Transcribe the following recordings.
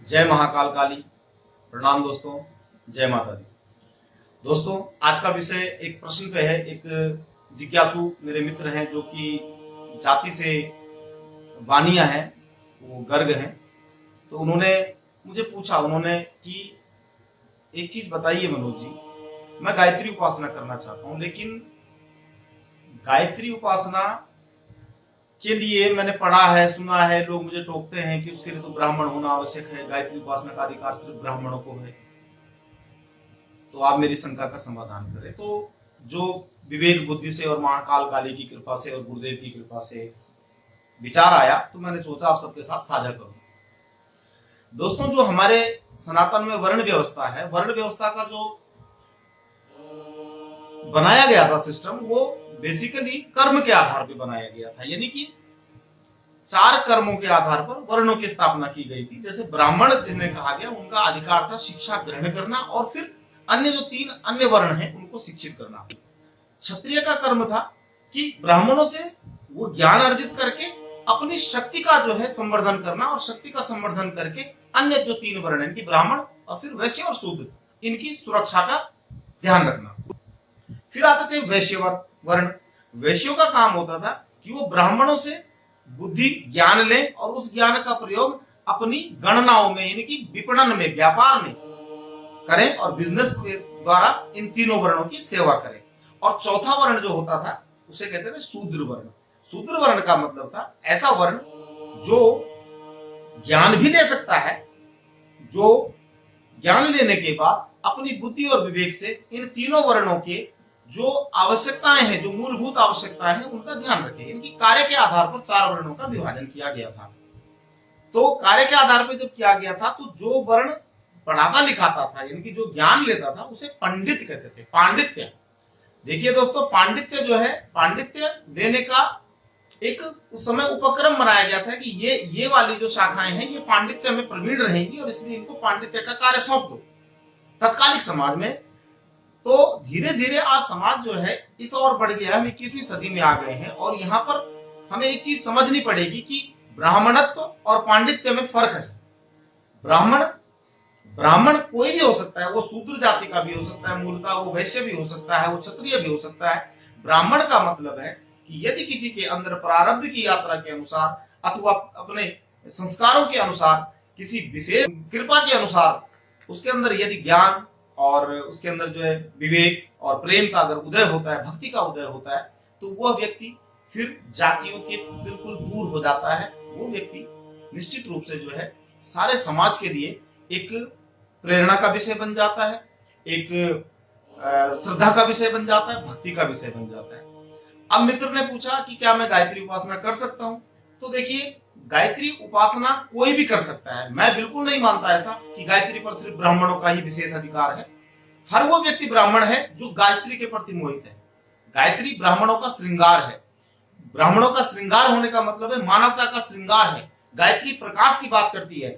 जय महाकाल काली। प्रणाम दोस्तों, जय माता दी। दोस्तों, आज का विषय एक प्रश्न पे है। एक जिज्ञासु मेरे मित्र हैं जो कि जाति से वानिया है, वो गर्ग हैं। तो उन्होंने मुझे पूछा कि एक चीज बताइए मनोज जी, मैं गायत्री उपासना करना चाहता हूं, लेकिन गायत्री उपासना के लिए मैंने पढ़ा है, सुना है, लोग मुझे टोकते हैं कि उसके लिए तो ब्राह्मण होना आवश्यक है, गायत्री उपासना का अधिकार सिर्फ ब्राह्मणों को है। तो आप मेरी शंका का समाधान करें। तो जो विवेक बुद्धि से और महाकाल काली की कृपा से और गुरुदेव की कृपा से विचार आया, तो मैंने सोचा आप सबके साथ साझा करूं। दोस्तों, जो हमारे सनातन में वर्ण व्यवस्था है, वर्ण व्यवस्था का जो बनाया गया था सिस्टम, वो बेसिकली कर्म के आधार पर बनाया गया था। यानी कि 4 कर्मों के आधार पर वर्णों की स्थापना की गई थी। जैसे ब्राह्मण जिन्हें कहा गया, उनका अधिकार था शिक्षा ग्रहण करना और फिर अन्य जो 3 अन्य वर्ण हैं उनको शिक्षित करना। क्षत्रिय का कर्म था कि ब्राह्मणों से वो ज्ञान अर्जित करके अपनी शक्ति का जो है संवर्धन करना और शक्ति का संवर्धन करके अन्य जो 3 वर्ण हैं कि ब्राह्मण और फिर वैश्य और शूद्र, इनकी सुरक्षा का ध्यान रखना। फिर आते थे वैश्य वर्ण। वैश्यों का काम होता था कि वो ब्राह्मणों से बुद्धि ज्ञान ले और उस ज्ञान का प्रयोग अपनी गणनाओं में, यानी कि विपणन में, व्यापार में करें और बिजनेस के द्वारा इन 3 वर्णों की सेवा करें। और चौथा वर्ण जो होता था उसे कहते थे शूद्र वर्ण। शूद्र वर्ण का मतलब था ऐसा वर्ण जो ज्ञान भी ले सकता है, जो ज्ञान लेने के बाद अपनी बुद्धि और विवेक से इन 3 वर्णों के जो आवश्यकताएं हैं, जो मूलभूत आवश्यकताएं हैं, उनका ध्यान रखें। इनकी कार्य के आधार पर 4 वर्णों का विभाजन किया गया था। तो कार्य के आधार पर जब किया गया था, तो जो वर्ण पढ़ाता लिखाता था, यानी कि जो ज्ञान लेता था, उसे पंडित कहते थे। पांडित्य, देखिए दोस्तों, पांडित्य जो है, पांडित्य देने का एक उस समय उपक्रम बनाया गया था कि ये वाली जो शाखाएं हैं ये पांडित्य में प्रवीण रहेंगी और इसलिए इनको पांडित्य का कार्य सौंप दो। तत्कालिक समाज में तो धीरे धीरे आज समाज जो है इस ओर बढ़ गया। हम 21वीं सदी में आ गए हैं और यहाँ पर हमें एक चीज समझनी पड़ेगी कि ब्राह्मणत्व और पांडित्य में फर्क है। ब्राह्मण कोई भी हो सकता है, वो शूद्र जाति का भी हो सकता है, मूलतः वो वैश्य भी हो सकता है, वो क्षत्रिय भी हो सकता है। ब्राह्मण का मतलब है कि यदि किसी के अंदर प्रारब्ध की यात्रा के अनुसार अथवा अपने संस्कारों के अनुसार, किसी विशेष कृपा के अनुसार उसके अंदर यदि ज्ञान और उसके अंदर जो है विवेक और प्रेम का अगर उदय होता है, भक्ति का उदय होता है, तो वह व्यक्ति फिर जातियों के बिल्कुल दूर हो जाता है। वो व्यक्ति निश्चित रूप से जो है सारे समाज के लिए एक प्रेरणा का विषय बन जाता है, एक श्रद्धा का विषय बन जाता है, भक्ति का विषय बन जाता है। अब मित्र ने पूछा कि क्या मैं गायत्री उपासना कर सकता हूं? तो देखिए, गायत्री उपासना कोई भी कर सकता है। मैं बिल्कुल नहीं मानता ऐसा कि गायत्री पर सिर्फ ब्राह्मणों का ही विशेष अधिकार है। हर वो व्यक्ति ब्राह्मण है जो गायत्री के प्रति मोहित है। गायत्री ब्राह्मणों का श्रृंगार है। ब्राह्मणों का श्रृंगार होने का मतलब है मानवता का श्रृंगार है। गायत्री प्रकाश की बात करती है।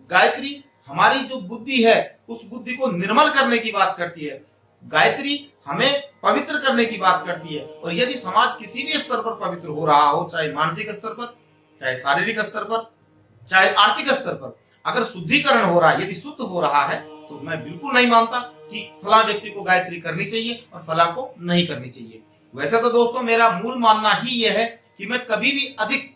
गायत्री हमारी जो बुद्धि है उस बुद्धि को निर्मल करने की बात करती है। गायत्री हमें पवित्र करने की बात करती है। और यदि समाज किसी भी स्तर पर पवित्र हो रहा हो, चाहे मानसिक स्तर पर, चाहे शारीरिक स्तर पर, चाहे आर्थिक स्तर पर, अगर शुद्धिकरण हो रहा है, यदि शुद्ध हो रहा है, तो मैं बिल्कुल नहीं मानता कि फला व्यक्ति को गायत्री करनी चाहिए और फला को नहीं करनी चाहिए। वैसे तो दोस्तों, मेरा मूल मानना ही यह है कि मैं कभी भी अधिक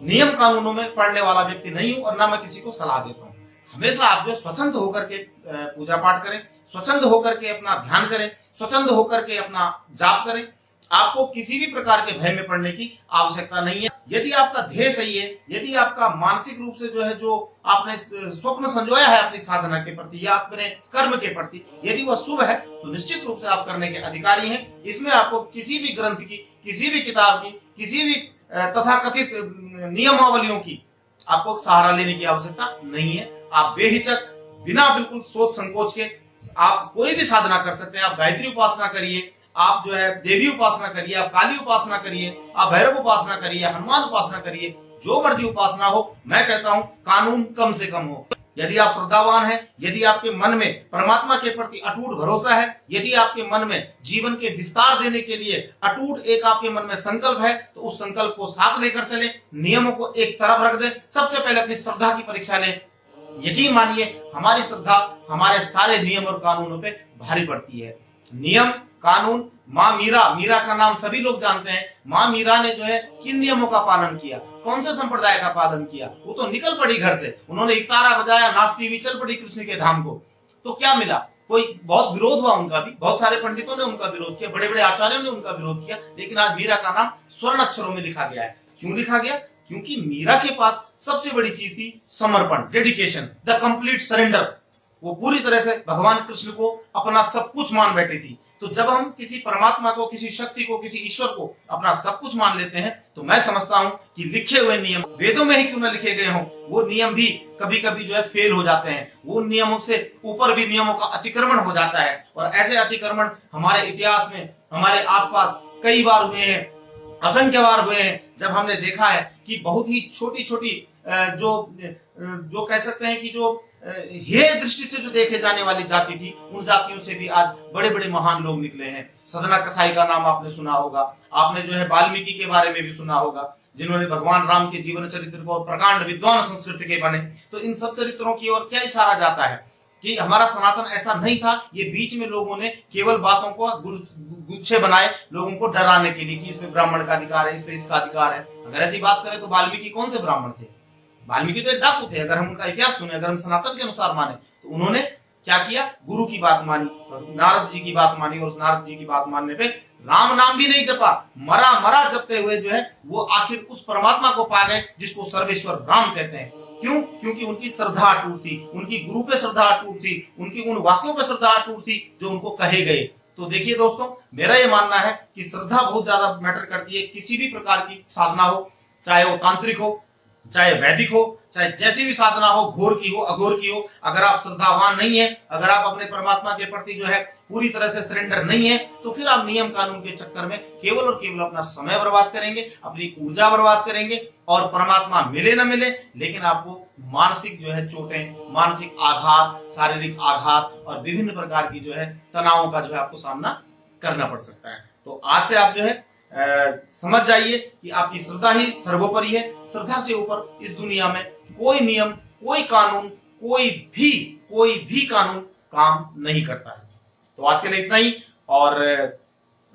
नियम कानूनों में पढ़ने वाला व्यक्ति नहीं हूं और ना मैं किसी को सलाह देता हूं। हमेशा आप जो स्वच्छंद होकर के पूजा पाठ करें, स्वच्छंद होकर के अपना ध्यान करें, स्वच्छंद होकर के अपना जाप करें। आपको किसी भी प्रकार के भय में पड़ने की आवश्यकता नहीं है। यदि आपका ध्येय सही है, यदि आपका मानसिक रूप से जो है, जो आपने स्वप्न संजोया है अपनी साधना के प्रति या अपने कर्म के प्रति, यदि वह शुभ है, तो निश्चित रूप से आप करने के अधिकारी हैं। इसमें आपको किसी भी ग्रंथ की, किसी भी किताब की, किसी भी तथाकथित नियमावलियों की आपको सहारा लेने की आवश्यकता नहीं है। आप बेहिचक, बिना बिल्कुल सोच संकोच के आप कोई भी साधना कर सकते हैं। आप गायत्री उपासना करिए, आप जो है देवी उपासना करिए, आप काली उपासना करिए, आप भैरव उपासना करिए, हनुमान उपासना करिए, जो मर्जी उपासना हो। मैं कहता हूं कानून कम से कम हो। यदि आप श्रद्धावान हैं, यदि आपके मन में परमात्मा के प्रति अटूट भरोसा है, यदि आपके मन में जीवन के विस्तार देने के लिए अटूट एक आपके मन में संकल्प है, तो उस संकल्प को साथ लेकर चले, नियमों को एक तरफ रख दें। सबसे पहले अपनी श्रद्धा की परीक्षा लें, यकीन मानिए हमारी श्रद्धा हमारे सारे नियम और कानूनों पे भारी पड़ती है। नियम कानून, माँ मीरा, मीरा का नाम सभी लोग जानते हैं। माँ मीरा ने जो है किन नियमों का पालन किया, कौन से संप्रदाय का पालन किया? वो तो निकल पड़ी घर से, उन्होंने इकतारा बजाया, नाचती हुई चल पड़ी कृष्ण के धाम को। तो क्या मिला? कोई बहुत विरोध हुआ उनका भी, बहुत सारे पंडितों ने उनका विरोध किया, बड़े बड़े आचार्यों ने उनका विरोध किया, लेकिन आज मीरा का नाम स्वर्ण अक्षरों में लिखा गया है। क्यों लिखा गया? क्योंकि मीरा के पास सबसे बड़ी चीज थी समर्पण, डेडिकेशन, द कंप्लीट सरेंडर। वो पूरी तरह से भगवान कृष्ण को अपना सब कुछ मान बैठी थी। तो जब हम किसी परमात्मा को, किसी शक्ति को, किसी ईश्वर को अपना सब कुछ मान लेते हैं, तो मैं समझता हूं कि लिखे हुए नियम वेदों में ही क्यों न लिखे गए हों, वो नियम भी कभी कभी जो है फेल हो जाते हैं। वो नियमों से ऊपर भी नियमों का अतिक्रमण हो जाता है, और ऐसे अतिक्रमण हमारे इतिहास में हमारे आसपास कई बार हुए हैं, असंख्य बार हुए हैं, जब हमने देखा है कि बहुत ही छोटी छोटी जो कह सकते हैं कि जो हे दृष्टि से जो देखे जाने वाली जाति थी, उन जातियों से भी आज बड़े बड़े महान लोग निकले हैं। सदना कसाई का नाम आपने सुना होगा, आपने जो है वाल्मीकि के बारे में भी सुना होगा, जिन्होंने भगवान राम के जीवन चरित्र को प्रकांड विद्वान संस्कृत के बने। तो इन सब चरित्रों की ओर क्या इशारा जाता है कि हमारा सनातन ऐसा नहीं था। ये बीच में लोगों ने केवल बातों को गुच्छे बनाए, लोगों को डराने के लिए कि इसमें ब्राह्मण का अधिकार है, इसमें इसका अधिकार है। अगर ऐसी बात करें तो वाल्मीकि कौन से ब्राह्मण थे? वाल्मीकि तो एक डाकू थे। अगर हम उनका इतिहास सुने, अगर हम सनातन के अनुसार माने, तो उन्होंने क्या किया? गुरु की बात मानी, नारद जी की बात मानी, और उस नारद जी की बात मानने पे राम नाम भी नहीं जपा, मरा मरा जपते हुए जो है वो आखिर उस परमात्मा को पा गए जिसको सर्वेश्वर राम कहते हैं। क्यों? क्योंकि उनकी श्रद्धा अटूट थी, उनकी गुरु पे श्रद्धा अटूट थी, उनकी उन वाक्यों पे श्रद्धा अटूट थी जो उनको कहे गए। तो देखिए दोस्तों, मेरा ये मानना है कि श्रद्धा बहुत ज्यादा मैटर करती है। किसी भी प्रकार की साधना हो, चाहे वो तांत्रिक हो, चाहे वैदिक हो, चाहे जैसी भी साधना हो, घोर की हो, अघोर की हो, अगर आप श्रद्धावान नहीं है, अगर आप अपने परमात्मा के प्रति जो है पूरी तरह से सरेंडर नहीं है, तो फिर आप नियम कानून के चक्कर में केवल और केवल अपना समय बर्बाद करेंगे, अपनी ऊर्जा बर्बाद करेंगे, और परमात्मा मिले न मिले, लेकिन आपको मानसिक जो है चोटें, मानसिक आघात, शारीरिक आघात और विभिन्न प्रकार की जो है तनावों का जो है आपको सामना करना पड़ सकता है। तो आज से आप जो है समझ जाइए कि आपकी श्रद्धा ही सर्वोपरि है। श्रद्धा से ऊपर इस दुनिया में कोई नियम, कोई कानून, कोई भी कानून काम नहीं करता है। तो आज के लिए इतना ही, और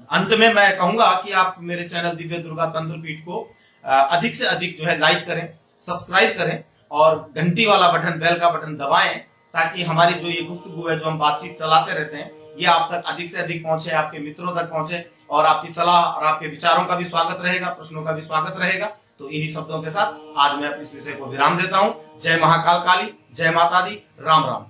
अंत में मैं कहूंगा कि आप मेरे चैनल दिव्य दुर्गा तंत्र पीठ को अधिक से अधिक जो है लाइक करें, सब्सक्राइब करें, और घंटी वाला बटन, बेल का बटन दबाएं, ताकि हमारी जो ये गुफ्तगू है, जो हम बातचीत चलाते रहते हैं, ये आप तक अधिक से अधिक पहुंचे, आपके मित्रों तक पहुंचे, और आपकी सलाह और आपके विचारों का भी स्वागत रहेगा, प्रश्नों का भी स्वागत रहेगा। तो इन्हीं शब्दों के साथ आज मैं इस विषय को विराम देता हूं। जय महाकाल काली, जय माता दी, राम राम।